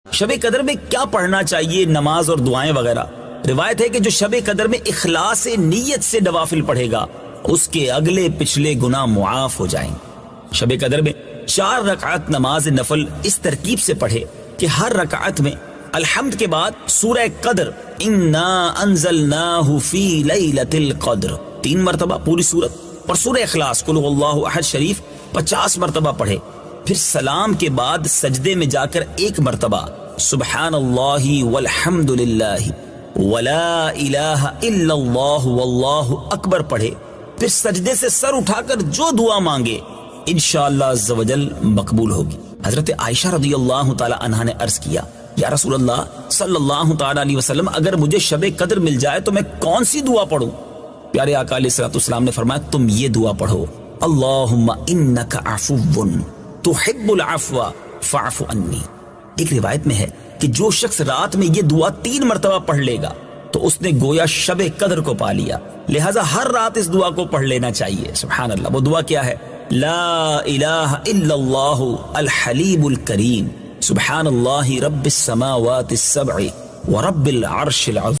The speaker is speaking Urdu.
شب قدر میں کیا پڑھنا چاہیے، نماز اور دعائیں وغیرہ؟ روایت ہے کہ جو شب قدر میں اخلاص نیت سے نوافل پڑھے گا اس کے اگلے پچھلے گناہ معاف ہو جائیں گے۔ شب قدر میں 4 رکعت نماز نفل اس ترکیب سے پڑھے کہ ہر رکعت میں الحمد کے بعد سورہ قدر انا انزلناہ فی لیلۃ القدر 3 مرتبہ پوری سورت، اور سورہ اخلاص قل هو اللہ احد شریف 50 مرتبہ پڑھے۔ پھر سلام کے بعد سجدے میں جا کر 1 مرتبہ سبحان اللہ والحمد للہ ولا الہ الا اللہ واللہ اکبر پڑھے۔ پھر سجدے سے سر اٹھا کر جو دعا مانگے انشاءاللہ عز و جل مقبول ہوگی۔ حضرت عائشہ رضی اللہ تعالی عنہا نے عرض کیا یا رسول اللہ صلی اللہ تعالی علیہ وسلم، اگر مجھے شب قدر مل جائے تو میں کون سی دعا پڑھوں؟ پیارے آقا علیہ الصلوۃ والسلام نے فرمایا تم یہ دعا پڑھو، اللہم انک عفو تحب العفو فاعف عنی۔ ایک روایت میں ہے کہ جو شخص رات میں یہ دعا 3 مرتبہ پڑھ لے گا تو اس نے گویا شب قدر کو پا لیا، لہذا ہر رات اس دعا کو پڑھ لینا چاہیے۔ سبحان اللہ۔ وہ دعا کیا ہے؟ لا الہ الا اللہ الحلیم الکریم سبحان اللہ رب السماوات السبع ورب العرش العظیم۔